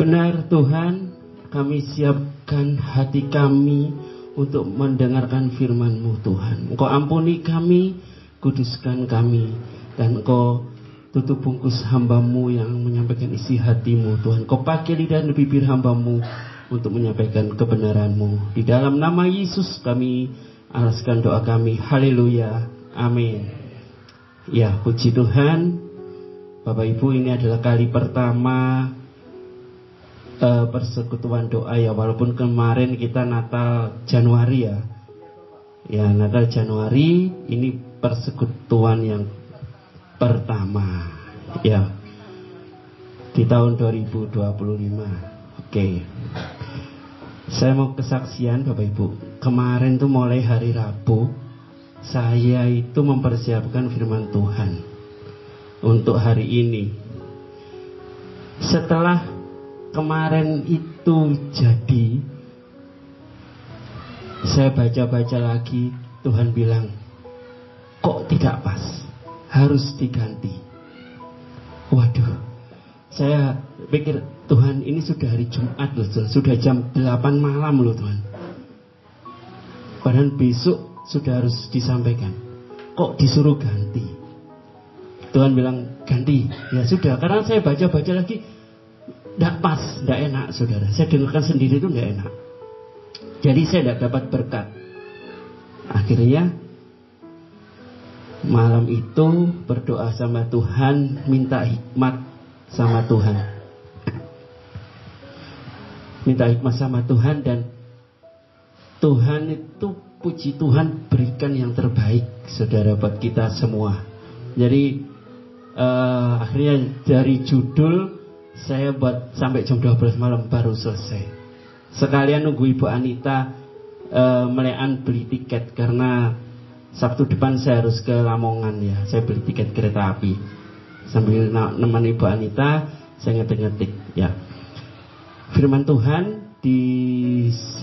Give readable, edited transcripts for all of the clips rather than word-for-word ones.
Benar Tuhan, kami siapkan hati kami untuk mendengarkan firman-Mu Tuhan. Engkau ampuni kami, kuduskan kami, dan Engkau tutup bungkus hamba-Mu yang menyampaikan isi hati-Mu Tuhan. Engkau pakai lidah dan bibir hamba-Mu untuk menyampaikan kebenaran-Mu. Di dalam nama Yesus kami alaskan doa kami. Haleluya. Amin. Ya, puji Tuhan. Bapak Ibu, ini adalah kali pertama persekutuan doa ya. Walaupun kemarin kita Natal Januari ya. Ya, Natal Januari, ini persekutuan yang pertama ya. Di tahun 2025. Oke. Saya mau kesaksian Bapak Ibu. Kemarin tuh mulai hari Rabu, saya itu mempersiapkan firman Tuhan untuk hari ini. Setelah kemarin itu jadi, saya baca-baca lagi, Tuhan bilang, kok tidak pas, harus diganti. Waduh, saya pikir, Tuhan ini sudah hari Jumat loh, sudah jam 8 malam loh Tuhan. Padahal besok sudah harus disampaikan. Kok disuruh ganti? Tuhan bilang ganti. Ya sudah, karena saya baca-baca lagi, tidak pas, tidak enak saudara. Saya dengarkan sendiri itu tidak enak. Jadi saya tidak dapat berkat. Akhirnya malam itu berdoa sama Tuhan, minta hikmat sama Tuhan. Minta hikmat sama Tuhan, dan Tuhan itu, puji Tuhan, berikan yang terbaik saudara buat kita semua. Jadi akhirnya dari judul saya buat sampai jam 12 malam baru selesai. Sekalian nunggu Ibu Anita melekan beli tiket, karena Sabtu depan saya harus ke Lamongan ya. Saya beli tiket kereta api. Sambil nemani Ibu Anita, saya ngetik-ngetik ya. Firman Tuhan di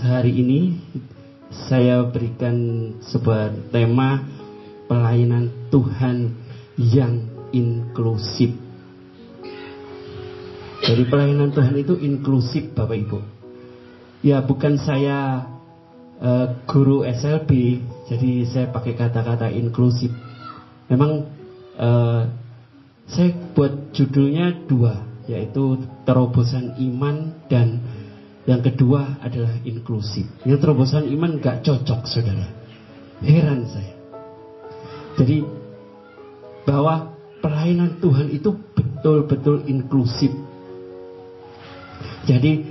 hari ini saya berikan sebuah tema pelayanan Tuhan yang inklusif. Jadi pelayanan Tuhan itu inklusif Bapak Ibu. Ya, bukan saya guru SLB, jadi saya pakai kata-kata inklusif. Memang saya buat judulnya dua, yaitu terobosan iman, dan yang kedua adalah inklusif. Yang terobosan iman gak cocok saudara. Heran saya. Jadi bahwa pelayanan Tuhan itu betul-betul inklusif. Jadi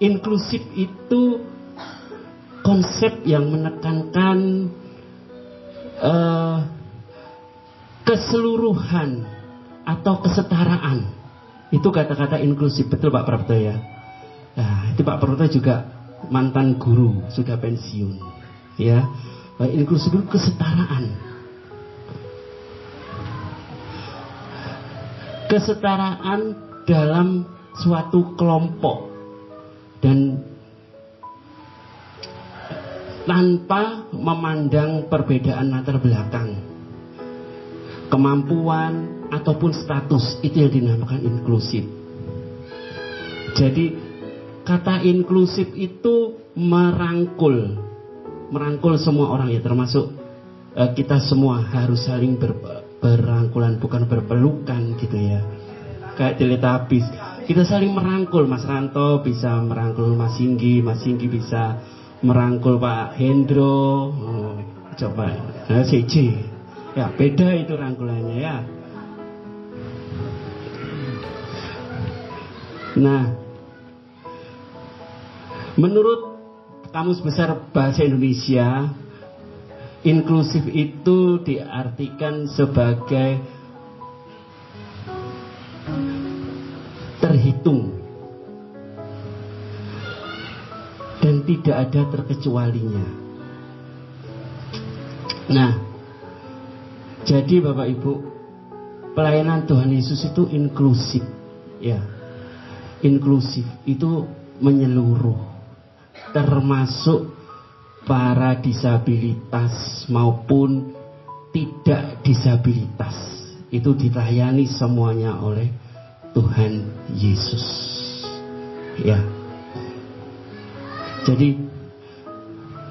inklusif itu konsep yang menekankan keseluruhan atau kesetaraan. Itu kata-kata inklusif, betul Pak Prapto ya. Nah, itu Pak Prapto juga mantan guru, sudah pensiun. Ya, inklusif itu kesetaraan. Kesetaraan dalam suatu kelompok, dan tanpa memandang perbedaan latar belakang, kemampuan ataupun status, itu yang dinamakan inklusif. Jadi kata inklusif itu merangkul semua orang ya, termasuk kita semua harus saling berangkulan, bukan berpelukan gitu ya, kayak Teletubbies. Kita saling merangkul. Mas Ranto bisa merangkul Mas Singgi, Mas Singgi bisa merangkul Pak Hendro. Coba CJ ya, beda itu rangkulannya ya. Nah, menurut Kamus Besar Bahasa Indonesia, inklusif itu diartikan sebagai terhitung dan tidak ada terkecualinya. Nah, jadi Bapak Ibu, pelayanan Tuhan Yesus itu inklusif ya. Inklusif itu menyeluruh, termasuk para disabilitas maupun tidak disabilitas. Itu dilayani semuanya oleh Tuhan Yesus. Ya. Jadi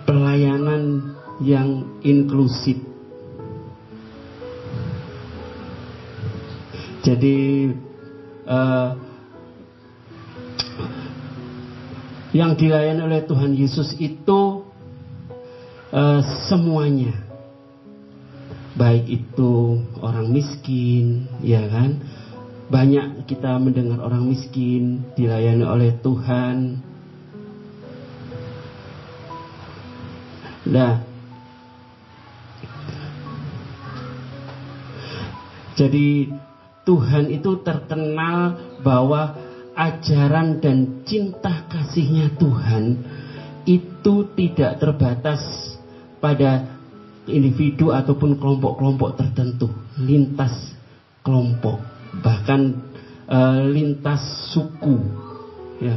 pelayanan yang inklusif. Jadi yang dilayani oleh Tuhan Yesus itu semuanya, baik itu orang miskin, ya kan? Banyak kita mendengar orang miskin dilayani oleh Tuhan. Nah, jadi Tuhan itu terkenal bahwa ajaran dan cinta kasihnya Tuhan itu tidak terbatas pada individu ataupun kelompok-kelompok tertentu, lintas kelompok, bahkan lintas suku, ya.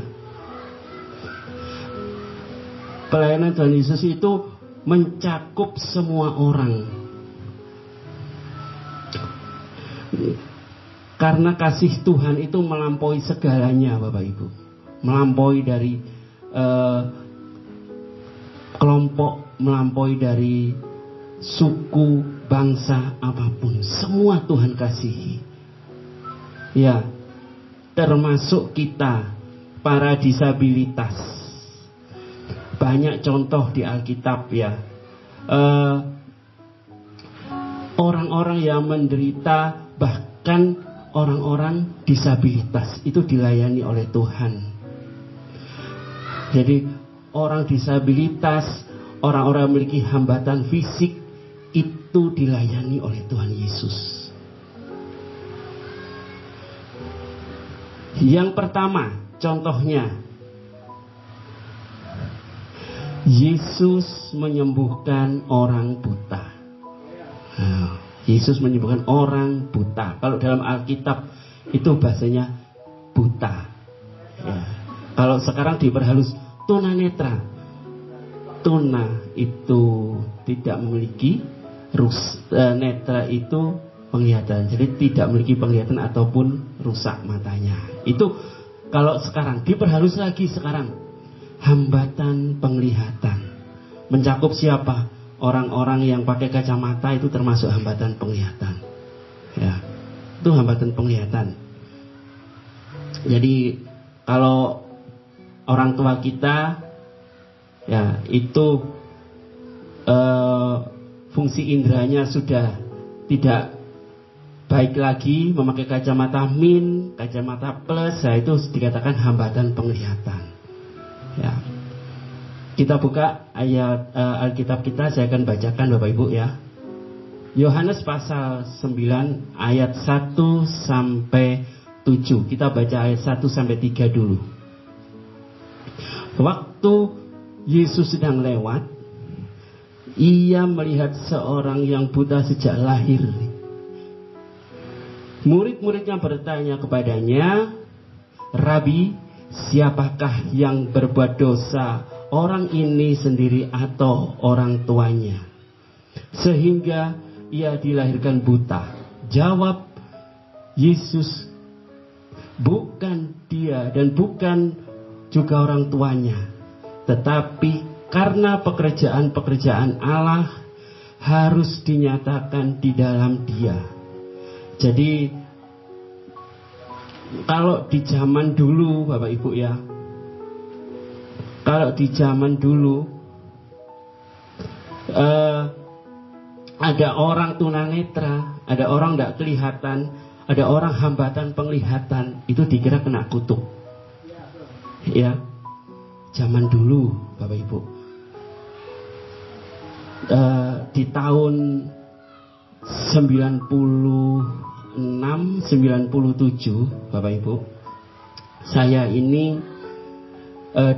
Pelayanan Tuhan Yesus itu mencakup semua orang. Karena kasih Tuhan itu melampaui segalanya, Bapak Ibu. Melampaui dari kelompok, melampaui dari suku, bangsa, apapun. Semua Tuhan kasihi. Ya, termasuk kita, para disabilitas. Banyak contoh di Alkitab, ya. Orang-orang yang menderita, bahkan orang-orang disabilitas itu dilayani oleh Tuhan. Jadi orang disabilitas, orang-orang yang memiliki hambatan fisik itu dilayani oleh Tuhan Yesus. Yang pertama, contohnya, Yesus menyembuhkan orang buta. Yesus menyembuhkan orang buta. Kalau dalam Alkitab itu bahasanya buta. Ya. Kalau sekarang diperhalus tunanetra. Tuna itu tidak memiliki netra itu penglihatan. Jadi tidak memiliki penglihatan ataupun rusak matanya. Itu kalau sekarang diperhalus lagi sekarang. Hambatan penglihatan. Mencakup siapa? Orang-orang yang pakai kacamata itu termasuk hambatan penglihatan. Ya, itu hambatan penglihatan. Jadi kalau orang tua kita, ya itu fungsi inderanya sudah tidak baik lagi, memakai kacamata min, kacamata plus, ya itu dikatakan hambatan penglihatan. Ya. Kita buka ayat Alkitab kita, saya akan bacakan Bapak Ibu, ya. Yohanes pasal 9 ayat 1 sampai 7. Kita baca ayat 1 sampai 3 dulu. Waktu Yesus sedang lewat, ia melihat seorang yang buta sejak lahir. Murid-muridnya bertanya kepadanya, "Rabi, siapakah yang berbuat dosa, orang ini sendiri atau orang tuanya, sehingga ia dilahirkan buta?" Jawab Yesus, "Bukan dia dan bukan juga orang tuanya, tetapi karena pekerjaan-pekerjaan Allah harus dinyatakan di dalam dia." Jadi kalau di zaman dulu, Bapak Ibu, ya, kalau di zaman dulu ada orang tunanetra, ada orang tidak kelihatan, ada orang hambatan penglihatan, itu dikira kena kutuk. Ya, zaman dulu, Bapak Ibu. Di tahun 96-97, Bapak Ibu, saya ini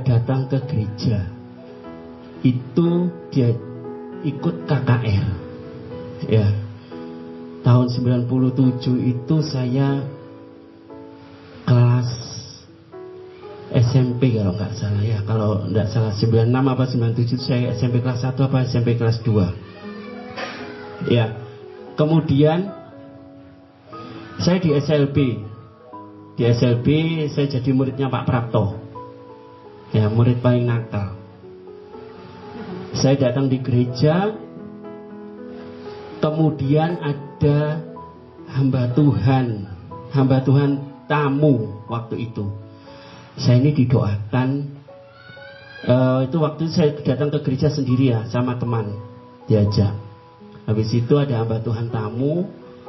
datang ke gereja. Itu dia ikut KKR, ya. Tahun 97 itu saya kelas SMP kalau nggak salah, ya. Kalau nggak salah 96 apa 97 saya SMP kelas 1 apa SMP kelas 2, ya. Kemudian saya di SLB saya jadi muridnya Pak Prapto, Ya, murid paling nakal. Saya datang di gereja, kemudian ada hamba Tuhan tamu waktu itu. Saya ini didoakan. Itu waktu itu saya datang ke gereja sendiri ya, sama teman diajak. Habis itu ada hamba Tuhan tamu,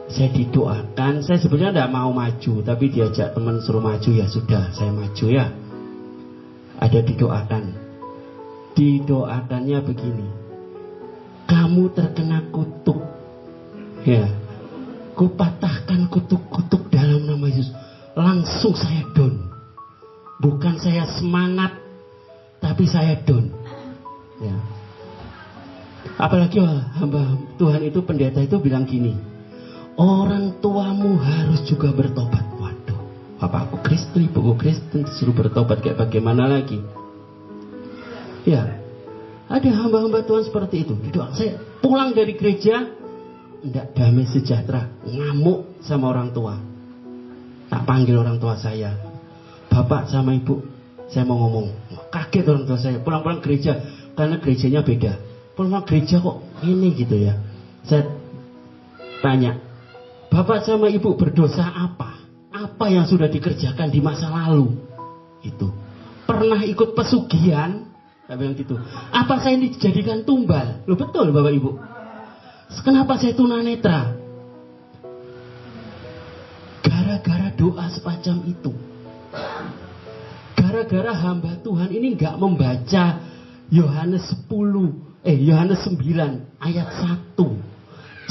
saya didoakan. Saya sebenarnya tidak mau maju, tapi diajak teman suruh maju, ya sudah, saya maju ya. Ada didoakan. Didoakannya begini, kamu terkena kutuk, ya, kupatahkan kutuk-kutuk dalam nama Yesus. Langsung saya down. Bukan saya semangat, tapi saya down, ya. Apalagi hamba Tuhan itu, pendeta itu bilang gini, orang tuamu harus juga bertobat. Waduh, bapakku Kristen, ibuku Kristen, disuruh bertobat kayak bagaimana lagi? Ya, ada hamba-hamba Tuhan seperti itu. Saya pulang dari gereja, tidak damai sejahtera, ngamuk sama orang tua. Tak panggil orang tua saya, bapak sama ibu, saya mau ngomong. Kaget orang tua saya, pulang-pulang gereja, karena gerejanya beda. Pulang gereja kok ini gitu ya. Saya tanya, bapak sama ibu berdosa apa? Apa yang sudah dikerjakan di masa lalu? Itu pernah ikut pesugihan? Saya bilang gitu. Apa saya ini dijadikan tumbal? Loh, betul bapak ibu. Kenapa saya tunanetra? Gara-gara doa semacam itu. Gara-gara hamba Tuhan ini nggak membaca Yohanes 9 ayat 1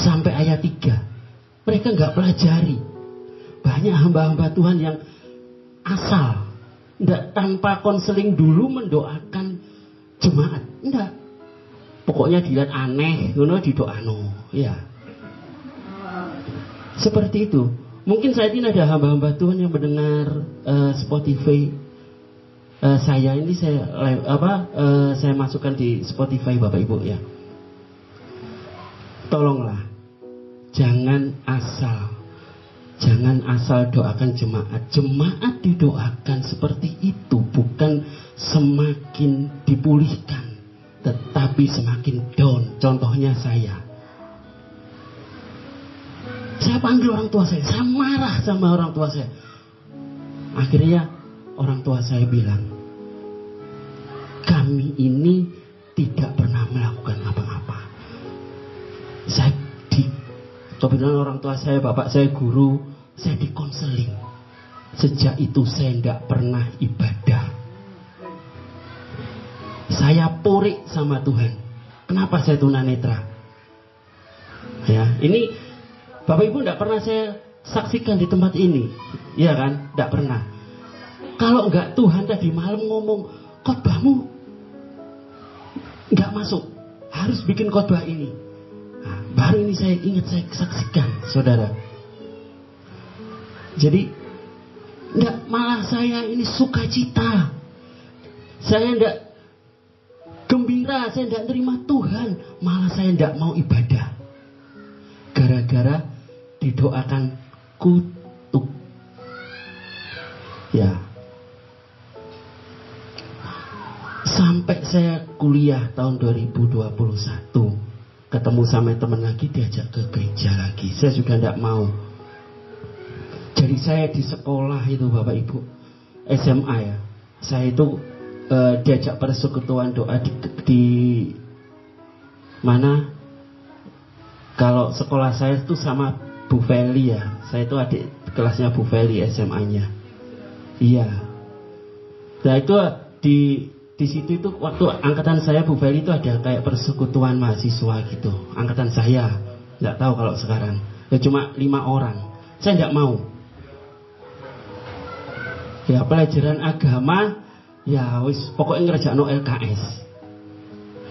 sampai ayat 3. Mereka nggak pelajari. Banyak hamba-hamba Tuhan yang asal, nggak, tanpa konseling dulu mendoakan jemaat. Enggak. Pokoknya dilihat aneh, didoano, ya. Seperti itu. Mungkin saat ini ada hamba-hamba Tuhan yang mendengar Spotify saya ini, saya masukkan di Spotify Bapak Ibu ya. Tolonglah, jangan asal doakan jemaat. Jemaat didoakan seperti itu, bukan semakin dipulihkan, tetapi semakin down. Contohnya saya panggil orang tua saya marah sama orang tua saya. Akhirnya orang tua saya bilang, kami ini tidak pernah melakukan apa-apa. Saya kebetulan orang tua saya, bapak saya guru, saya dikonseling. Sejak itu saya tidak pernah ibadah. Saya porik sama Tuhan. Kenapa saya tunanetra? Ya, ini Bapak Ibu tidak pernah saya saksikan di tempat ini, ya kan? Tidak pernah. Kalau enggak Tuhan tadi malam ngomong, khotbahmu enggak masuk, harus bikin khotbah ini. Nah, baru ini saya ingat, saya saksikan, saudara. Jadi enggak, malah saya ini sukacita. Saya enggak gembira, saya enggak terima Tuhan, malah saya enggak mau ibadah. Gara-gara didoakan kutuk. Ya. Sampai saya kuliah tahun 2021, ketemu sama teman lagi, diajak ke gereja lagi. Saya juga tidak mau. Jadi saya di sekolah itu Bapak Ibu, SMA ya, saya itu diajak persekutuan doa di mana? Kalau sekolah saya itu sama Bu Feli ya, saya itu adik kelasnya Bu Feli SMA-nya. Iya. Nah itu di situ itu waktu angkatan saya Bu Feli itu ada kayak persekutuan mahasiswa gitu. Angkatan saya, nggak tahu kalau sekarang. Ya cuma 5 orang. Saya nggak mau. Ya pelajaran agama, ya wis pokoknya ngerjain LKS.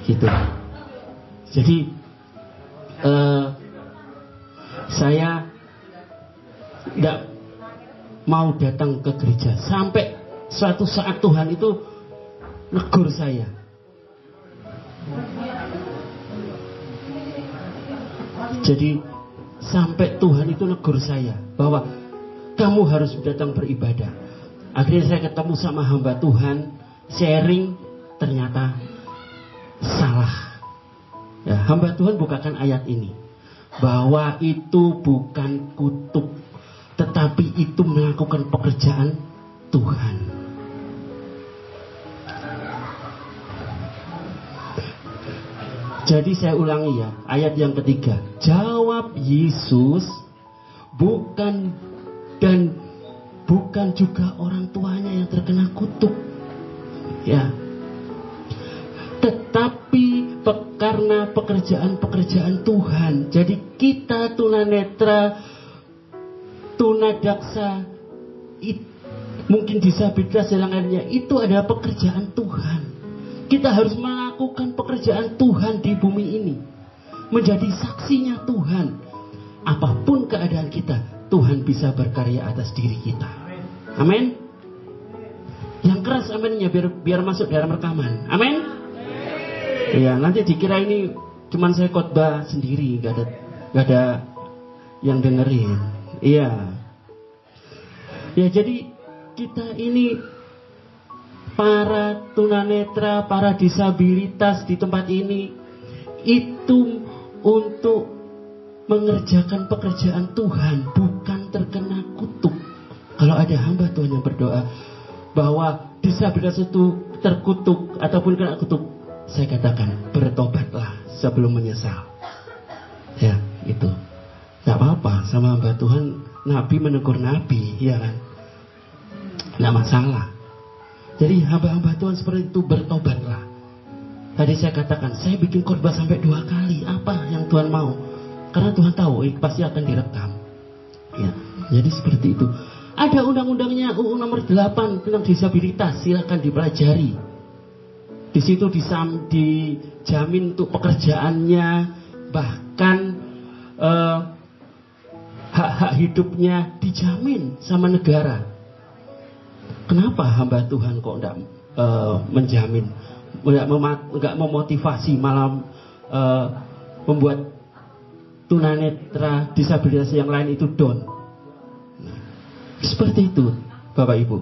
Gitu. Jadi saya tidak mau datang ke gereja sampai suatu saat Tuhan itu negur saya. Jadi sampai Tuhan itu negur saya bahwa kamu harus datang beribadah. Akhirnya saya ketemu sama hamba Tuhan, sharing, ternyata salah. Ya, hamba Tuhan bukakan ayat ini, bahwa itu bukan kutuk, tetapi itu melakukan pekerjaan Tuhan. Jadi saya ulangi ya, ayat yang ketiga. Jawab Yesus, bukan juga orang tuanya yang terkena kutuk. Ya. Tetapi karena pekerjaan-pekerjaan Tuhan. Jadi kita tunanetra, tunadaksa, mungkin disabilitas dan lainnya, itu adalah pekerjaan Tuhan. Kita harus melakukan pekerjaan Tuhan di bumi ini, menjadi saksinya Tuhan. Apapun keadaan kita, Tuhan bisa berkarya atas diri kita. Amin. Yang keras aminnya biar masuk dalam rekaman. Amin. Ya, nanti dikira ini cuman saya khotbah sendiri, gak ada yang dengerin. Iya. Ya, jadi kita ini para tunanetra, para disabilitas di tempat ini itu untuk mengerjakan pekerjaan Tuhan, bukan terkena kutuk. Kalau ada hamba Tuhan yang berdoa bahwa disabilitas itu terkutuk ataupun kena kutuk, saya katakan bertobatlah sebelum menyesal. Ya, itu. Gak apa-apa sama hamba Tuhan, Nabi menegur Nabi, ya kan? Gak masalah. Jadi hamba-hamba Tuhan seperti itu bertobatlah. Tadi saya katakan, saya bikin khotbah sampai 2 kali. Apa yang Tuhan mau? Karena Tuhan tahu pasti akan direkam. Ya, jadi seperti itu. Ada undang-undangnya, UU nomor 8 tentang disabilitas, silakan dipelajari. Di situ dijamin untuk pekerjaannya, bahkan hak-hak hidupnya dijamin sama negara. Kenapa hamba Tuhan kok enggak menjamin, enggak memotivasi, malah membuat tunanetra disabilitas yang lain itu down? Nah, seperti itu, Bapak Ibu.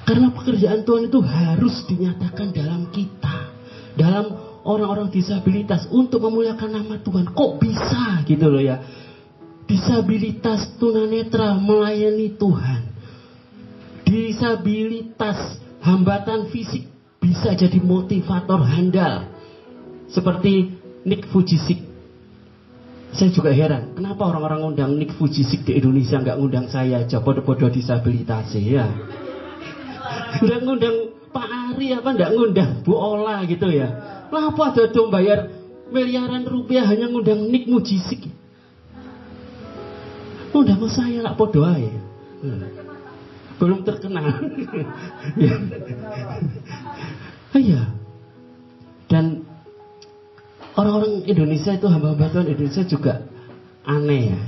Karena pekerjaan Tuhan itu harus dinyatakan dalam kita, dalam orang-orang disabilitas, untuk memuliakan nama Tuhan. Kok bisa gitu loh ya? Disabilitas tunanetra melayani Tuhan. Disabilitas hambatan fisik bisa jadi motivator handal. Seperti Nick Vujicic. Saya juga heran, kenapa orang-orang ngundang Nick Vujicic di Indonesia nggak ngundang saya aja, podo-podo disabilitas ya. Nggak ngundang Pak Ari apa, nggak ngundang Bu Ola gitu ya. Lah apa dodo bayar miliaran rupiah hanya ngundang Nick Vujicic. Udah mau saya lah podo aja. Belum terkenal. Iya. Dan orang-orang Indonesia itu, hamba-hamba Tuhan Indonesia juga aneh ya.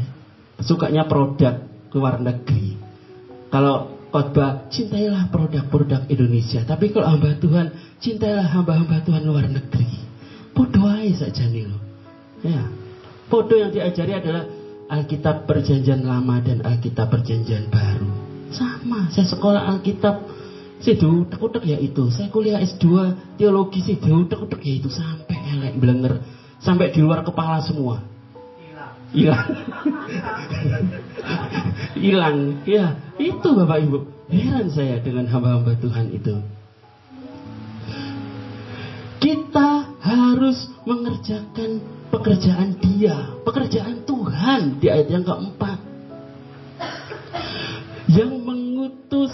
Sukanya produk luar negeri. Kalau khotbah, cintailah produk-produk Indonesia. Tapi kalau hamba Tuhan, cintailah hamba-hamba Tuhan luar negeri. Podo aja saja nih loh. Ya. Podo yang diajari adalah Alkitab Perjanjian Lama dan Alkitab Perjanjian Baru. Sama, saya sekolah Alkitab utek-utek ya itu. Saya kuliah S2 teologi utek-utek ya itu, sampai elek blenger, sampai di luar kepala semua. Hilang. Hilang. Ya, itu Bapak Ibu. Heran saya dengan hamba-hamba Tuhan itu. Kita harus mengerjakan pekerjaan Dia, pekerjaan Tuhan di ayat yang keempat. Yang mengutus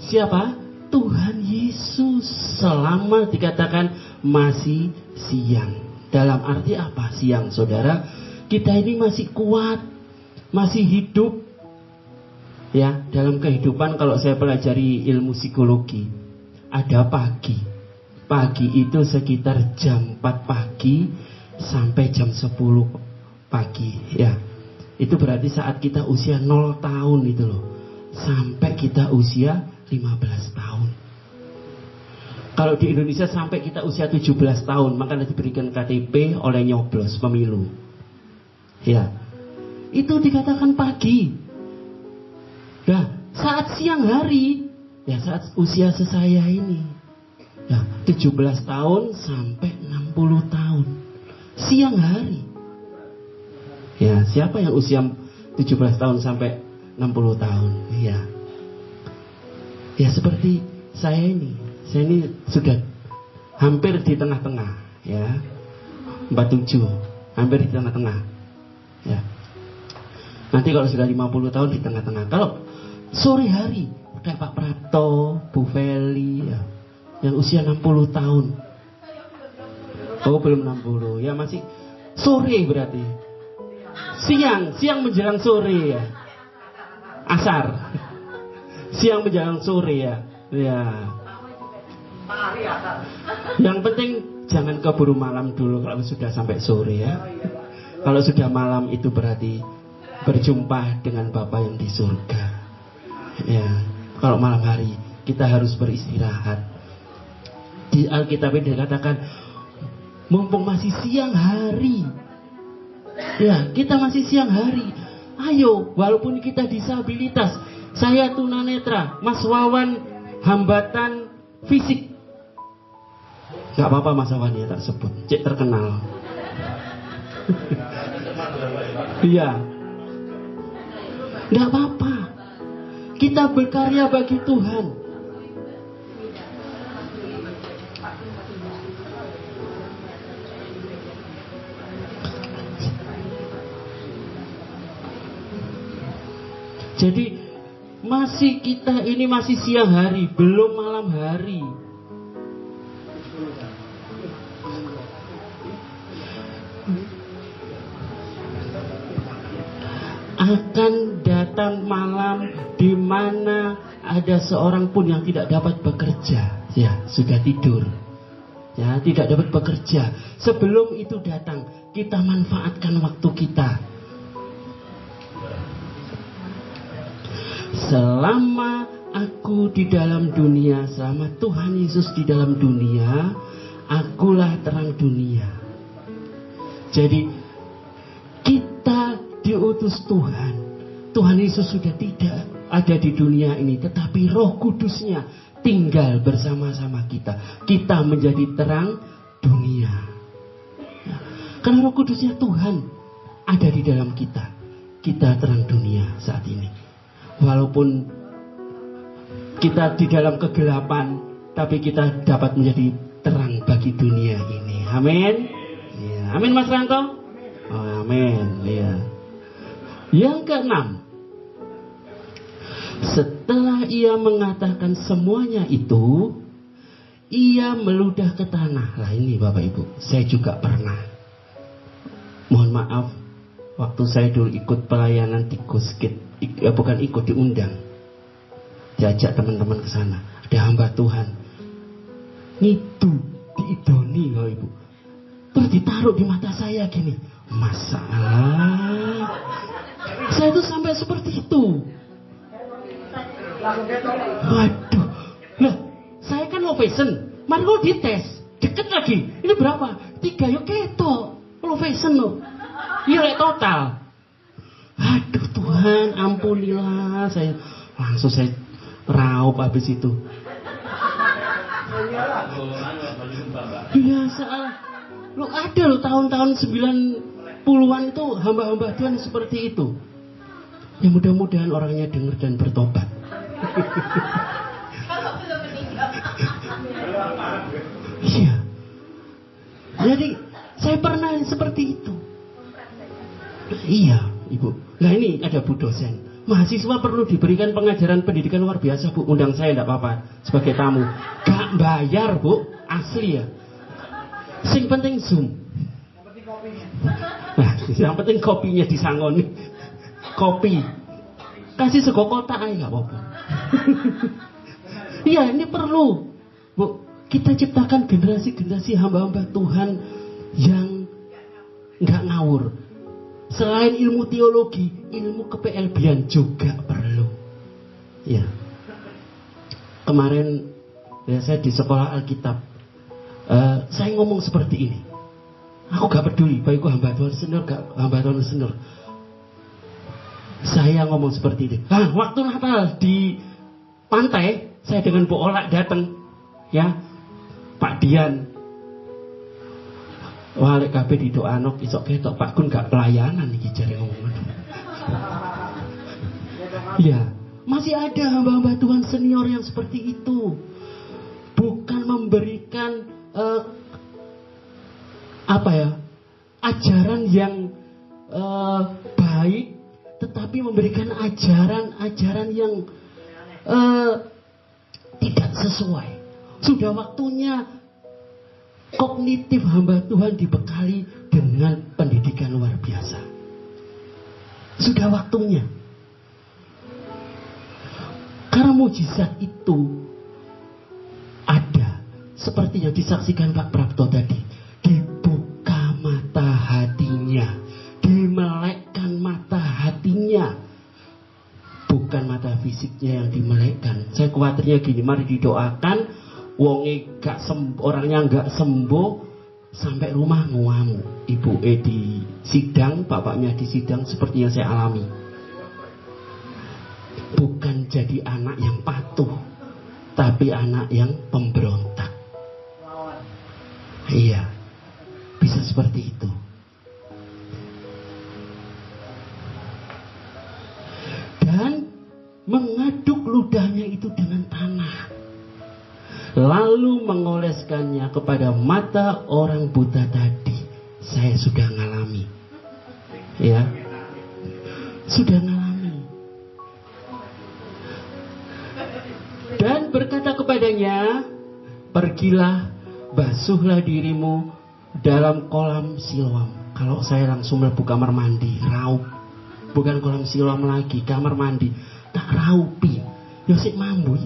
siapa? Tuhan Yesus. Selama dikatakan masih siang. Dalam arti apa siang, saudara? Kita ini masih kuat, masih hidup. Ya, dalam kehidupan kalau saya pelajari ilmu psikologi, ada pagi. Pagi itu sekitar jam 4 pagi sampai jam 10 pagi. Ya, itu berarti saat kita usia 0 tahun itu loh, sampai kita usia 15 tahun. Kalau di Indonesia sampai kita usia 17 tahun, maka diberikan KTP oleh nyoblos pemilu. Ya, itu dikatakan pagi. Nah, saat siang hari, ya saat usia sesaya ini, ya 17 tahun sampai 60 tahun, siang hari. Ya, siapa yang usia 17 tahun sampai 60 tahun? Ya, ya seperti saya ini sudah hampir di tengah-tengah, ya, 47, hampir di tengah-tengah, ya. Nanti kalau sudah 50 tahun di tengah-tengah. Kalau sore hari, kayak Pak Prapto, Bu Feli, ya, yang usia 60 tahun. Oh, belum 60, ya masih sore berarti. Siang menjelang sore ya. Asar. Siang menjelang sore ya. Ya. Yang penting jangan keburu malam dulu kalau sudah sampai sore ya. Kalau sudah malam itu berarti berjumpa dengan Bapa yang di surga. Ya. Kalau malam hari kita harus beristirahat. Di Alkitab ini dikatakan mumpung masih siang hari. Ya, kita masih siang hari. Ayo, walaupun kita disabilitas, saya tunanetra, Mas Wawan hambatan fisik. Gak apa-apa Mas Wawan ya tak sebut, cek terkenal. Iya. Gak apa-apa. Kita berkarya bagi Tuhan. Jadi kita ini masih siang hari, belum malam hari. Akan datang malam di mana ada seorang pun yang tidak dapat bekerja, ya sudah tidur, ya tidak dapat bekerja. Sebelum itu datang, kita manfaatkan waktu kita. Selama aku di dalam dunia, selama Tuhan Yesus di dalam dunia, akulah terang dunia. Jadi kita diutus Tuhan. Tuhan Yesus sudah tidak ada di dunia ini, tetapi Roh Kudusnya tinggal bersama-sama kita. Kita menjadi terang dunia. Karena Roh Kudusnya Tuhan ada di dalam kita. Kita terang dunia saat ini. Walaupun kita di dalam kegelapan, tapi kita dapat menjadi terang bagi dunia ini. Amin. Ya, amin Mas Ranto. Oh, amin. Ya. Yang keenam, setelah ia mengatakan semuanya itu, ia meludah ke tanah. Lah ini Bapak Ibu, saya juga pernah. Mohon maaf, waktu saya dulu ikut pelayanan di Kuskit, bukan ikut, diundang, diajak teman-teman ke sana. Ada hamba Tuhan itu diidoni Bapak Ibu, terus ditaruh di mata saya gini. Masalah, saya tuh sampai seperti itu. Waduh, lah saya kan low fashion, mari lo dites, deket lagi. Ini berapa? 3 yuk keto, low fashion lo. Iya total. Aduh Tuhan, ampunilah. Langsung saya raup habis itu. Biasa. Lo ada lo tahun-tahun 90-an itu hamba-hamba Tuhan seperti itu. Ya mudah-mudahan orangnya dengar dan bertobat. Iya. Jadi saya pernah seperti itu. Iya, Ibu. Nah ini ada Bu dosen. Mahasiswa perlu diberikan pengajaran pendidikan luar biasa, Bu. Undang saya enggak apa-apa sebagai tamu. Gak bayar, Bu. Asli ya. Sing penting Zoom. Nah, yang penting kopinya disangoni. Kopi. Kasih sego kotak aja enggak apa-apa. Iya, ini perlu. Bu, kita ciptakan generasi-generasi hamba-hamba Tuhan yang enggak ngawur. Selain ilmu teologi, ilmu ke-PLB-an juga perlu. Ya. Kemarin ya, saya di sekolah Alkitab, saya ngomong seperti ini. Aku gak peduli, baik hamba Tuhan senior, gak hamba Tuhan senior. Saya ngomong seperti itu. Waktu Natal di pantai, saya dengan Bu Ola datang, ya, Pak Dian. Walik kabeh didoanok isok ketok Pak Gun gak pelayanan iki jare ngomong. Ya, masih ada hamba-hamba Tuhan senior yang seperti itu. Bukan memberikan ajaran yang baik, tetapi memberikan ajaran yang tidak sesuai. Sudah waktunya kognitif hamba Tuhan dibekali dengan pendidikan luar biasa. Sudah waktunya. Karena mujizat itu ada, seperti yang disaksikan Pak Prapto tadi. Dibuka mata hatinya, dimelekkan mata hatinya, bukan mata fisiknya yang dimelekkan. Saya khawatirnya gini, mari didoakan, wonge orangnya nggak sembuh, sampai rumah nguamu. Ibu di sidang, bapaknya di sidang, seperti yang saya alami. Bukan jadi anak yang patuh, tapi anak yang pemberontak. Iya, bisa seperti itu. Dan mengaduk ludahnya itu dengan tanah, lalu mengoleskannya kepada mata orang buta tadi. Saya sudah ngalami, ya, sudah ngalami. Dan berkata kepadanya, pergilah, basuhlah dirimu dalam kolam Siloam. Kalau saya langsung mlebu kamar mandi, raup. Bukan kolam Siloam lagi, kamar mandi. Tak raupi, yosik mambu.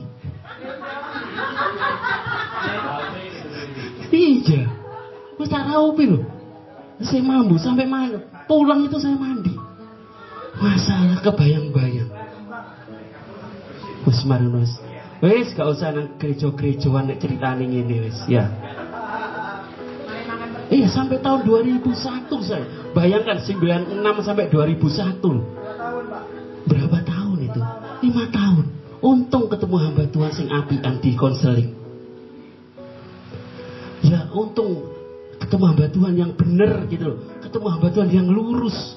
Iya, wis tak raupi loh. Saya mambu sampai mana? Pulang itu saya mandi. Masalah kebayang-bayang. Wis marunus. Wis gak usah nang gereja-gerejaan nek ceritane ngene wis, ya. Iya, sampai tahun 2001 saya. Bayangkan 96 sampai 2001. Berapa tahun itu? 5 tahun. Untung ketemu hamba Tuhan sing apian di konseling. Ya, untung ketemu hamba Tuhan yang bener gitu loh. Ketemu hamba Tuhan yang lurus.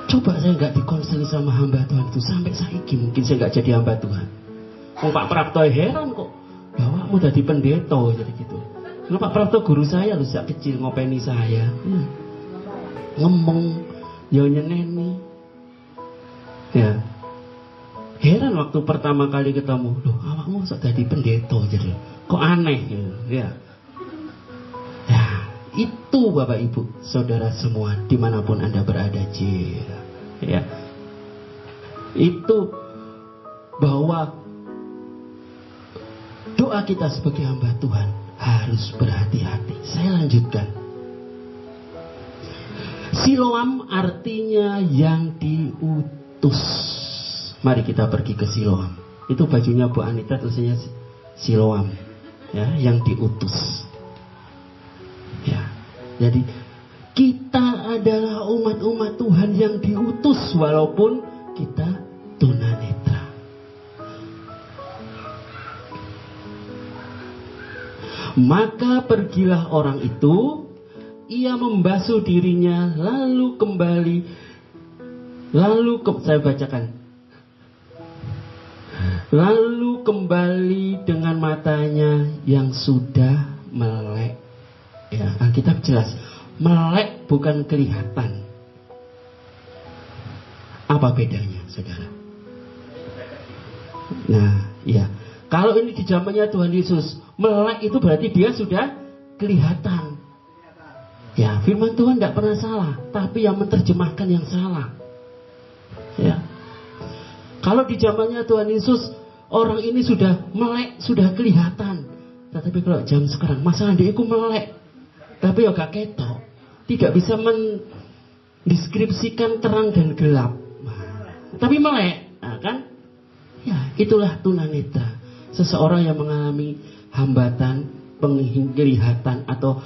Coba saya nggak dikonseling sama hamba Tuhan itu sampai saiki, mungkin saya nggak jadi hamba Tuhan. Pak Prapto heran kok, bawamu jadi pendeta jadi gitu. Nah, Pak Prapto guru saya loh, sejak kecil ngopeni saya, ngomong, yo nyeneni. Ya, heran waktu pertama kali ketemu, loh awakmu sok jadi pendeta jadi, kok aneh gitu, ya. Ya, itu Bapak Ibu, saudara semua, dimanapun Anda berada, ya, itu bahwa doa kita sebagai hamba Tuhan harus berhati-hati. Saya lanjutkan. Siloam artinya yang diutus. Mari kita pergi ke Siloam. Itu bajunya Bu Anita tulisannya Siloam, ya, yang diutus. Ya, jadi kita adalah umat-umat Tuhan yang diutus walaupun kita tunanetra. Maka pergilah orang itu, ia membasuh dirinya, lalu kembali, saya bacakan. Lalu kembali dengan matanya yang sudah melek. Ya, Alkitab jelas. Melek bukan kelihatan. Apa bedanya, saudara? Nah, ya. Kalau ini di zamannya Tuhan Yesus, melek itu berarti dia sudah kelihatan. Ya, firman Tuhan tidak pernah salah, tapi yang menerjemahkan yang salah. Ya. Kalau di zamannya Tuhan Yesus, orang ini sudah melek, sudah kelihatan. Tetapi kalau jam sekarang, masalah dia itu melek, tapi ya gak ketok, tidak bisa mendeskripsikan terang dan gelap. Tapi melek, nah, kan? Ya, itulah tunanetra. Seseorang yang mengalami hambatan penglihatan atau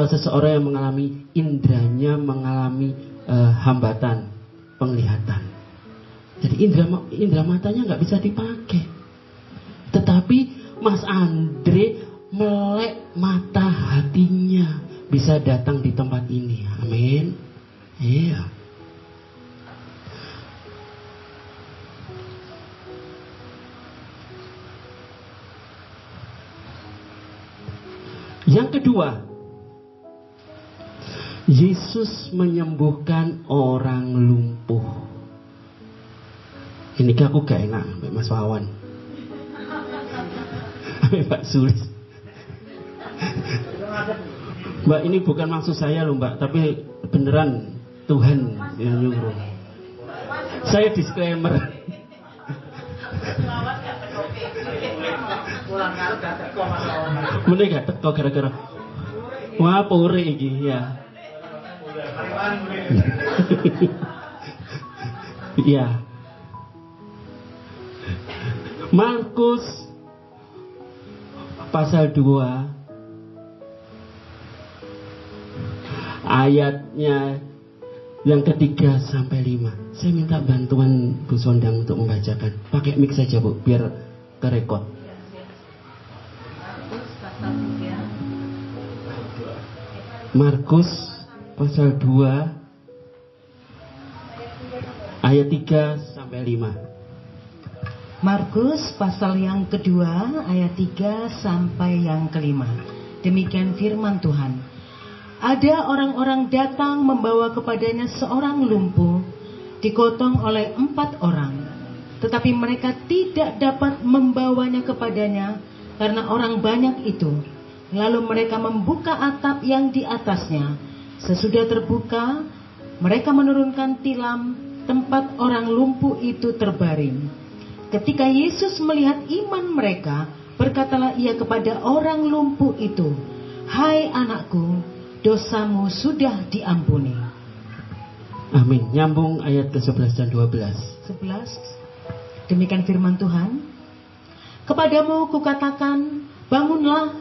seseorang yang mengalami indranya mengalami hambatan. penglihatan. Jadi indera matanya nggak bisa dipakai. Tetapi Mas Andre melek mata hatinya bisa datang di tempat ini. Amin. Iya. Yang kedua, Yesus menyembuhkan orang lumpuh. Ini aku gak enak Mbak Mas Wawan, Mbak Sulis. Mbak, ini bukan maksud saya loh Mbak, tapi beneran Tuhan yang nyuruh. Saya disclaimer. Mending gak teko gara-gara wah pure iki ya. Iya. Markus pasal 2 ayatnya yang ketiga sampai 5. Saya minta bantuan Bu Sondang untuk membacakan. Pakai mic saja Bu, biar kerekod. Markus pasal 2 ayat 3 sampai 5. Markus pasal yang kedua ayat 3 sampai yang kelima. Demikian firman Tuhan. Ada orang-orang datang membawa kepadanya seorang lumpuh, digotong oleh 4 orang. Tetapi mereka tidak dapat membawanya kepadanya karena orang banyak itu. Lalu mereka membuka atap yang di atasnya. Sesudah terbuka, mereka menurunkan tilam tempat orang lumpuh itu terbaring. Ketika Yesus melihat iman mereka, berkatalah ia kepada orang lumpuh itu, "Hai anakku, dosamu sudah diampuni." Amin. Nyambung ayat ke-11 dan 12. 11. Demikian firman Tuhan. Kepadamu kukatakan, bangunlah,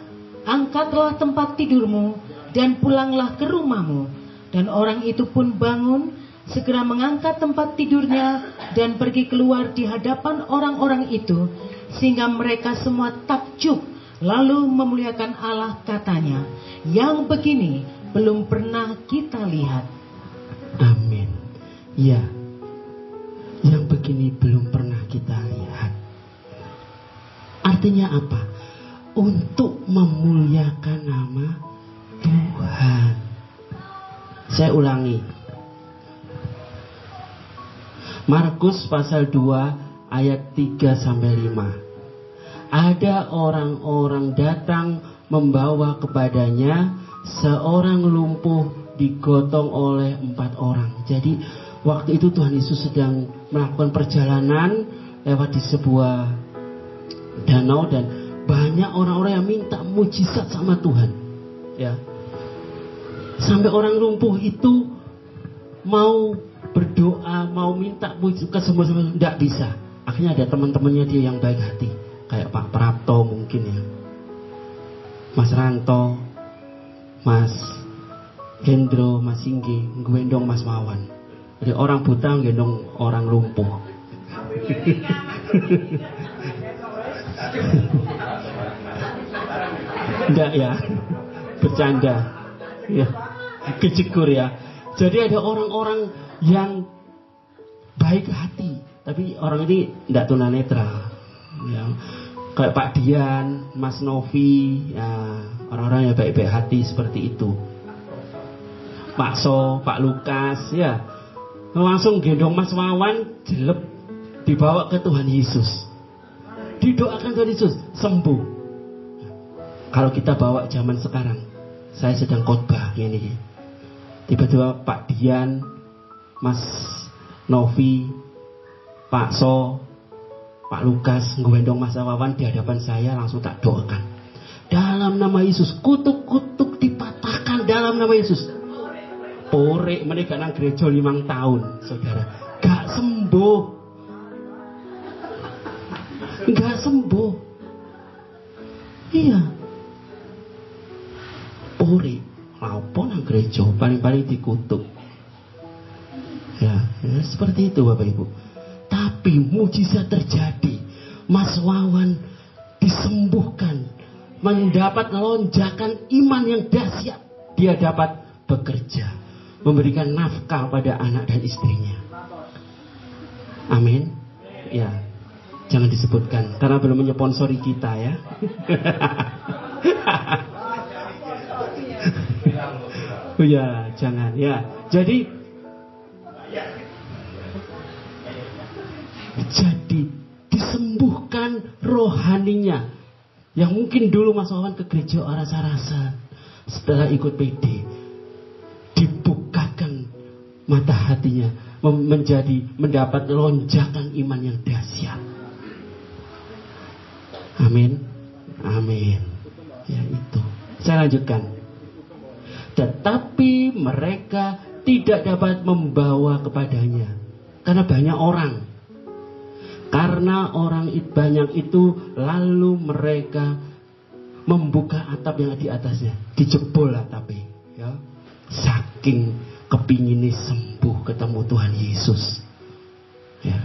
angkatlah tempat tidurmu, dan pulanglah ke rumahmu. Dan orang itu pun bangun, segera mengangkat tempat tidurnya dan pergi keluar di hadapan orang-orang itu, sehingga mereka semua takjub, lalu memuliakan Allah, katanya, "Yang begini belum pernah kita lihat." Amin. Ya, yang begini belum pernah kita lihat. Artinya apa? Untuk memuliakan nama Tuhan. Saya ulangi. Markus pasal 2 ayat 3 sampai 5. Ada orang-orang datang membawa kepadanya seorang lumpuh digotong oleh 4 orang. Jadi waktu itu Tuhan Yesus sedang melakukan perjalanan lewat di sebuah danau dan banyak orang-orang yang minta mujizat sama Tuhan. Ya. Sampai orang lumpuh itu mau berdoa, mau minta ke semua tidak bisa. Akhirnya ada teman-temannya dia yang baik hati, kayak Pak Prapto mungkin ya, Mas Ranto, Mas Gendro, Mas Singgi, gendong Mas Wawan. Jadi orang buta gendong orang lumpuh. Enggak ya, bercanda ya, kejekur ya. Jadi ada orang-orang yang baik hati, tapi orang ini tidak tunanetra ya. Kayak Pak Dian, Mas Novi ya, orang-orang yang baik-baik hati seperti itu. Pak So, Pak Lukas ya, langsung gendong Mas Wawan, jelep, dibawa ke Tuhan Yesus, didoakan Tuhan Yesus, sembuh. Kalau kita bawa zaman sekarang, saya sedang khotbah ini, tiba-tiba Pak Dian, Mas Novi, Pak So, Pak Lukas nggendong Mas Wawan di hadapan saya, langsung tak doakan. Dalam nama Yesus, kutuk-kutuk dipatahkan dalam nama Yesus. Porek mereka nang gereja 5 tahun, saudara, gak sembuh. Gak sembuh. Iya. Porek, apa nang gereja paling-paling dikutuk. Ya, seperti itu Bapak Ibu. Tapi mujizat terjadi. Mas Wawan disembuhkan, mendapat lonjakan iman yang dahsyat. Dia dapat bekerja, memberikan nafkah pada anak dan istrinya. Amin. Ya, jangan disebutkan karena belum menyponsori kita ya. Ya, jangan ya. Jadi disembuhkan rohaninya. Yang mungkin dulu Mas Wawan ke gereja rasa-rasa, setelah ikut PD dibukakan mata hatinya, mendapat lonjakan iman yang dahsyat. Amin. Amin. Ya itu. Saya lanjutkan. Tetapi mereka tidak dapat membawa kepadanya karena banyak orang. Karena orang banyak itu, lalu mereka membuka atap yang di atasnya, dijebol atapnya, ya. Saking kepinginnya sembuh, ketemu Tuhan Yesus. Ya.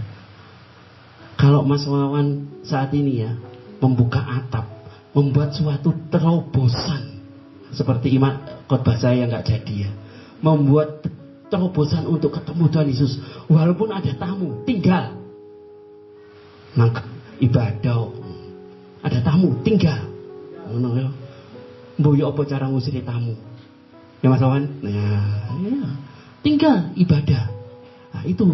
Kalau Mas Wawan saat ini ya membuka atap, membuat suatu terobosan, seperti iman khotbah saya nggak jadi ya, membuat terobosan untuk ketemu Tuhan Yesus, walaupun ada tamu, tinggal. Nangkep ibadah, ada tamu, tinggal. Ngono ya. Mboyo apa cara ngusiri tamu? Ya Mas Wawan? Nah, ya. Tinggal ibadah. Nah, itu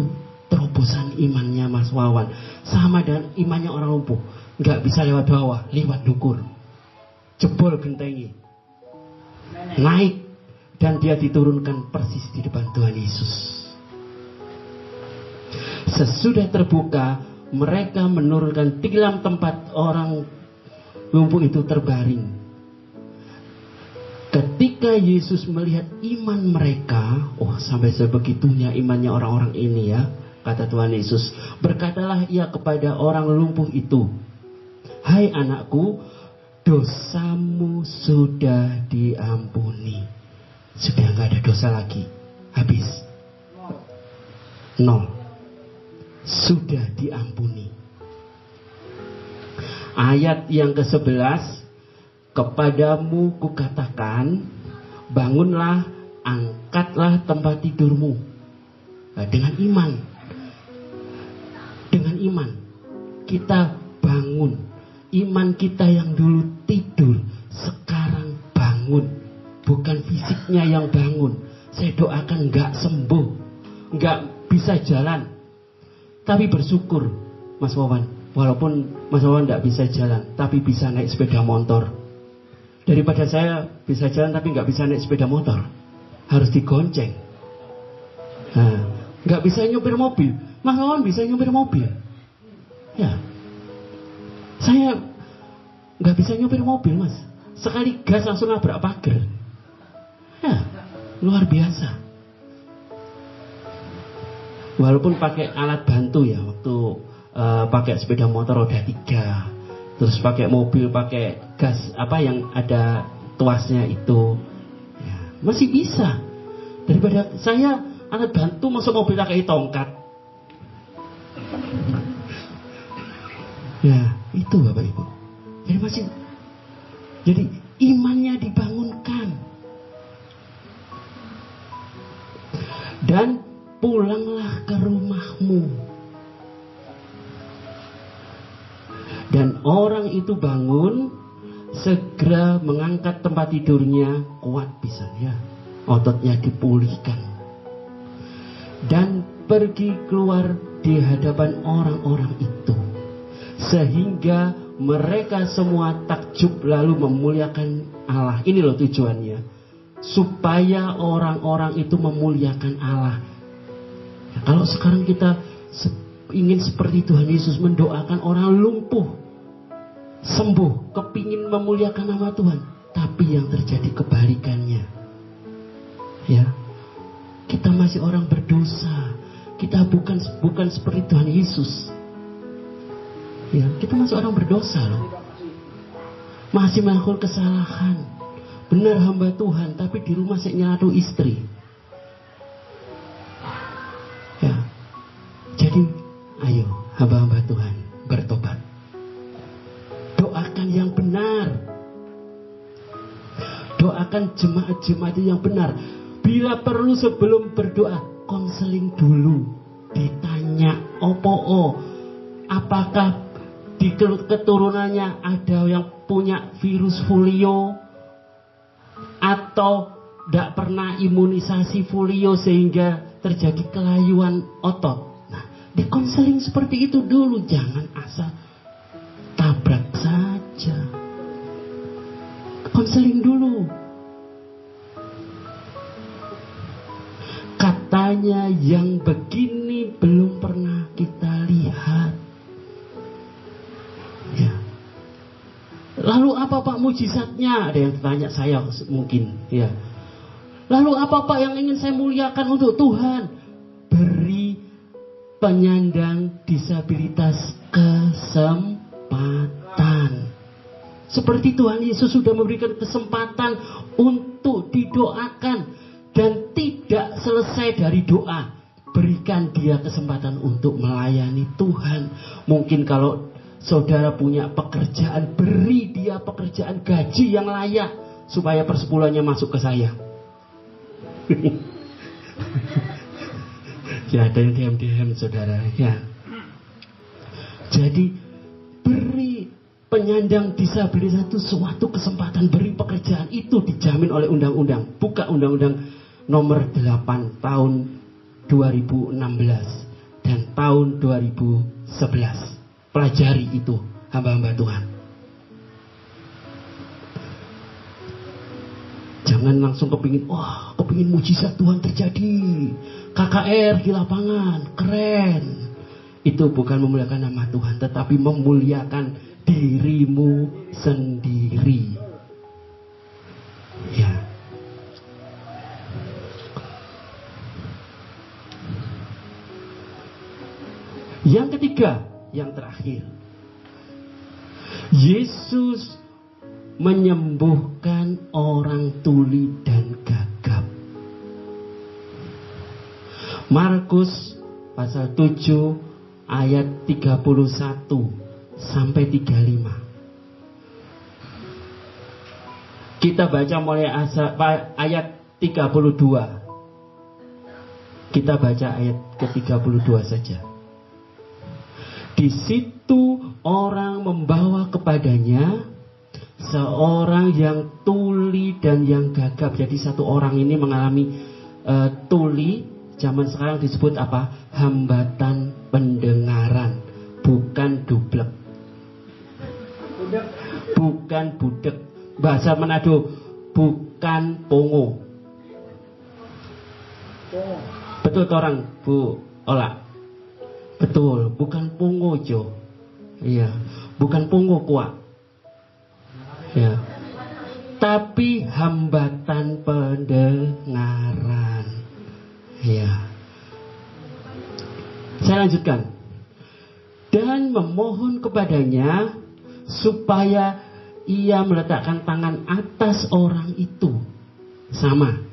terobosan imannya Mas Wawan. Sama dengan imannya orang lumpuh. Enggak bisa lewat bawah, lewat dukur. Jebol gentengi. Naik dan dia diturunkan persis di depan Tuhan Yesus. Sesudah terbuka, mereka menurunkan tilam tempat orang lumpuh itu terbaring. Ketika Yesus melihat iman mereka, sampai sebegitunya imannya orang-orang ini ya, kata Tuhan Yesus, berkatalah ia kepada orang lumpuh itu, hai anakku, dosamu sudah diampuni. Sudah gak ada dosa lagi. Habis. Nol. Sudah diampuni. Ayat yang ke-11, kepadamu kukatakan, bangunlah, angkatlah tempat tidurmu. Nah, dengan iman kita bangun. Iman kita yang dulu tidur sekarang bangun. Bukan fisiknya yang bangun. Saya doakan gak sembuh, gak bisa jalan, tapi bersyukur Mas Wawan, walaupun Mas Wawan tidak bisa jalan, tapi bisa naik sepeda motor. Daripada saya bisa jalan tapi nggak bisa naik sepeda motor, harus digonceng. Nah, nggak bisa nyupir mobil, Mas Wawan bisa nyupir mobil. Ya, saya nggak bisa nyupir mobil Mas. Sekali gas langsung nabrak pagar. Ya, luar biasa. Walaupun pakai alat bantu ya, waktu pakai sepeda motor roda 3, terus pakai mobil pakai gas yang ada tuasnya itu, ya, masih bisa. Daripada saya alat bantu masuk mobil pakai tongkat. Ya itu Bapak Ibu. Jadi imannya dibangunkan. Dan pulanglah ke rumahmu. Dan orang itu bangun, segera mengangkat tempat tidurnya, kuat bisa ya, ototnya dipulihkan, dan pergi keluar di hadapan orang-orang itu, sehingga mereka semua takjub lalu memuliakan Allah. Ini loh tujuannya, supaya orang-orang itu memuliakan Allah. Kalau sekarang kita ingin seperti Tuhan Yesus, mendoakan orang lumpuh sembuh, kepingin memuliakan nama Tuhan, tapi yang terjadi kebalikannya. Ya, kita masih orang berdosa, kita bukan seperti Tuhan Yesus. Ya, kita masih orang berdosa loh, masih melakukan kesalahan. Benar hamba Tuhan, tapi di rumah saya nyatu istri. hamba-hamba Tuhan bertobat. Doakan yang benar. Doakan jemaat-jemaat yang benar. Bila perlu sebelum berdoa, konseling dulu. Ditanya, apakah di keturunannya ada yang punya virus polio, atau tidak pernah imunisasi polio sehingga terjadi kelayuan otot. Nah, di konseling seperti itu dulu, jangan asal tabrak saja. Konseling dulu. Katanya yang begini belum pernah kita lihat. Ya. Lalu apa Pak mujizatnya? Ada yang tanya saya mungkin. Ya. Lalu apa Pak yang ingin saya muliakan untuk Tuhan? Beri penyandang disabilitas kesempatan. Seperti Tuhan Yesus sudah memberikan kesempatan untuk didoakan. Dan tidak selesai dari doa, berikan dia kesempatan untuk melayani Tuhan. Mungkin kalau saudara punya pekerjaan, beri dia pekerjaan, gaji yang layak, supaya persepuluhannya masuk ke saya. Ya, ada yang diam-diam saudara. Ya. Jadi beri penyandang disabilitas itu suatu kesempatan, beri pekerjaan, itu dijamin oleh undang-undang. Buka undang-undang nomor 8 tahun 2016 dan tahun 2011. Pelajari itu, hamba-hamba Tuhan. Jangan langsung kepingin mujizat Tuhan terjadi, KKR di lapangan, keren. Itu bukan memuliakan nama Tuhan, tetapi memuliakan dirimu sendiri. Ya. Yang ketiga, yang terakhir, Yesus menyembuhkan orang tuli dan gagap. Markus pasal 7 ayat 31 sampai 35. Kita baca mulai ayat 32. Kita baca ayat ke-32 saja. Di situ orang membawa kepadanya seorang yang tuli dan yang gagap. Jadi satu orang ini mengalami tuli, zaman sekarang disebut apa? Hambatan pendengaran, bukan dublek, bukan budek. Bahasa Manado, bukan pongo. Betul orang Bu Ola? Betul, bukan pongo Jo. Iya, bukan pongo kuak. Ya. Tapi hambatan pendengaran. Ya. Saya lanjutkan. Dan memohon kepadanya supaya ia meletakkan tangan atas orang itu. Sama.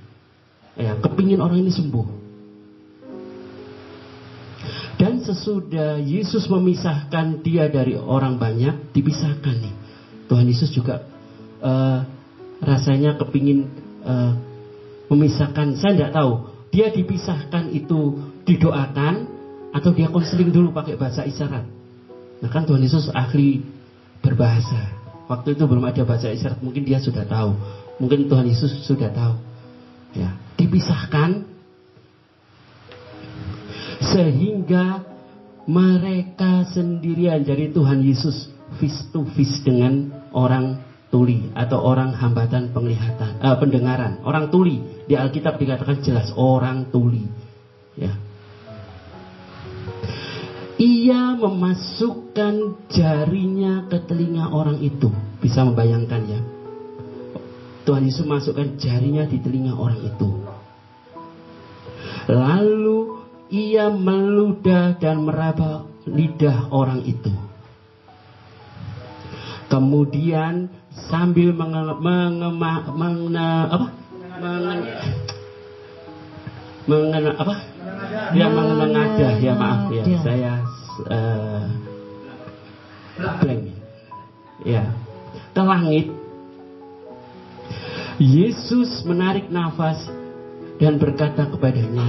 Ya, kepingin orang ini sembuh. Dan sesudah Yesus memisahkan dia dari orang banyak, dipisahkan nih. Tuhan Yesus juga rasanya kepingin memisahkan. Saya tidak tahu, dia dipisahkan itu didoakan atau dia konseling dulu pakai bahasa isyarat. Nah kan Tuhan Yesus ahli berbahasa. Waktu itu belum ada bahasa isyarat, mungkin dia sudah tahu. Mungkin Tuhan Yesus sudah tahu. Ya, dipisahkan sehingga mereka sendirian. Jadi Tuhan Yesus face to face dengan orang tuli atau orang hambatan penglihatan, pendengaran. Orang tuli di Alkitab dikatakan jelas orang tuli. Ya. Ia memasukkan jarinya ke telinga orang itu. Bisa membayangkan ya. Tuhan Yesus masukkan jarinya di telinga orang itu. Lalu ia meludah dan meraba lidah orang itu. Kemudian sambil menengadah ya, saya blank. Ya, ke langit. Yesus menarik nafas dan berkata kepadanya,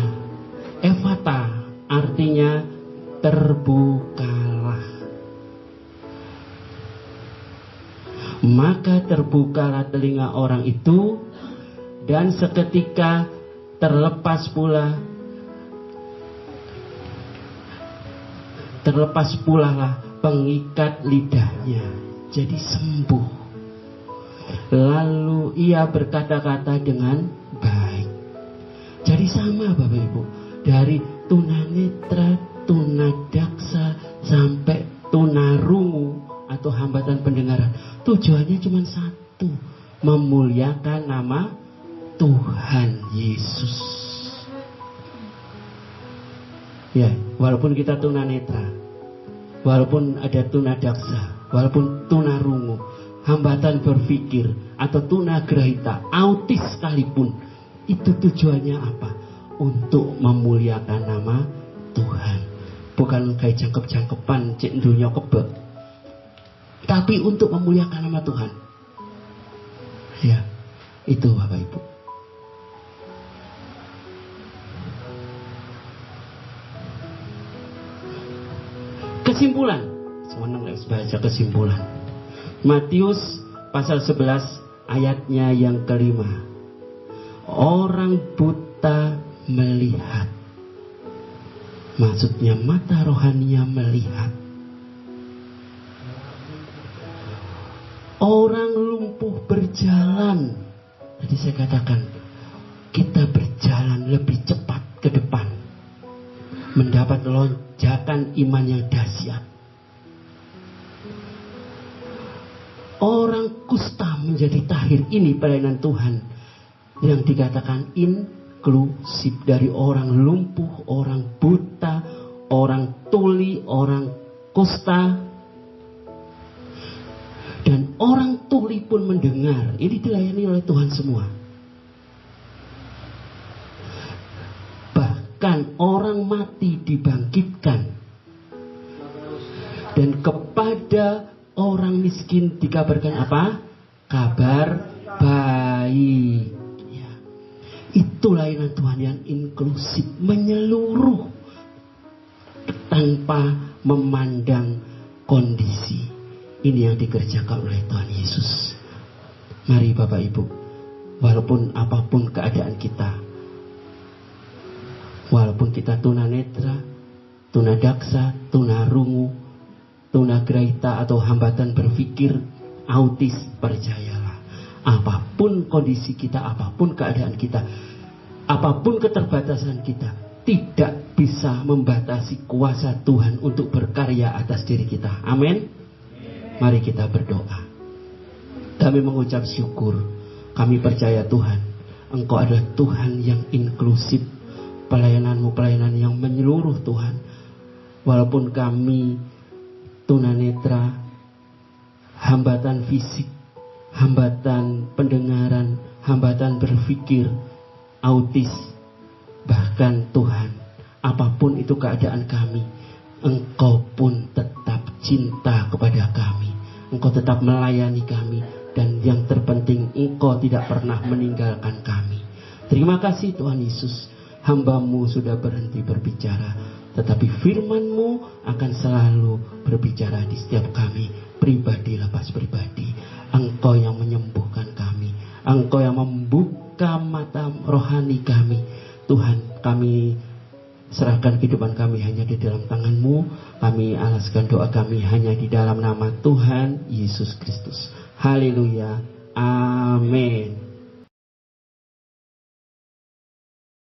Ephata, artinya terbukalah. Maka terbukalah telinga orang itu, dan seketika terlepas pula lah pengikat lidahnya, jadi sembuh. Lalu ia berkata-kata dengan baik. Jadi sama Bapak Ibu, dari tunanetra, tunadaksa sampai tunarungu atau hambatan pendengaran, tujuannya cuma satu, memuliakan nama Tuhan Yesus. Ya, walaupun kita tunanetra, walaupun ada tunadaksa, walaupun tunarungu, hambatan berpikir atau tunagrahita, autis sekalipun, itu tujuannya apa? Untuk memuliakan nama Tuhan. Bukan kayak jangkep-jangkepan cek dunia kebek, tapi untuk memuliakan nama Tuhan. Ya, itu Bapak Ibu. Kesimpulan, semuanya nggak baca kesimpulan. Matius pasal 11 ayatnya yang kelima. Orang buta melihat. Maksudnya mata rohaninya melihat. Orang lumpuh berjalan. Tadi saya katakan, kita berjalan lebih cepat ke depan, mendapat lonjakan iman yang dahsyat. Orang kusta menjadi tahir. Ini pelayanan Tuhan yang dikatakan inklusif, dari orang lumpuh, orang buta, orang tuli, orang kusta, dan orang tuli pun mendengar. Ini dilayani oleh Tuhan semua. Bahkan orang mati dibangkitkan, dan kepada orang miskin dikabarkan apa? Kabar baik. Ya. Itu layanan Tuhan yang inklusif, menyeluruh tanpa memandang kondisi. Ini yang dikerjakan oleh Tuhan Yesus. Mari Bapak Ibu, walaupun apapun keadaan kita, walaupun kita tunanetra, tunadaksa, tunarungu, tunagrahita atau hambatan berpikir, autis, percayalah, apapun kondisi kita, apapun keadaan kita, apapun keterbatasan kita, tidak bisa membatasi kuasa Tuhan untuk berkarya atas diri kita. Amin. Mari kita berdoa. Kami mengucap syukur. Kami percaya Tuhan, Engkau adalah Tuhan yang inklusif. Pelayanan-Mu pelayanan yang menyeluruh Tuhan. Walaupun kami tunanetra, hambatan fisik, hambatan pendengaran, hambatan berpikir, autis, bahkan Tuhan, apapun itu keadaan kami, Engkau pun tetap cinta kepada kami. Engkau tetap melayani kami. Dan yang terpenting, Engkau tidak pernah meninggalkan kami. Terima kasih Tuhan Yesus. Hamba-Mu sudah berhenti berbicara, tetapi firman-Mu akan selalu berbicara di setiap kami, pribadi lepas pribadi. Engkau yang menyembuhkan kami. Engkau yang membuka mata rohani kami. Tuhan, kami serahkan kehidupan kami hanya di dalam tangan-Mu. Kami alaskan doa kami hanya di dalam nama Tuhan Yesus Kristus. Haleluya. Amin.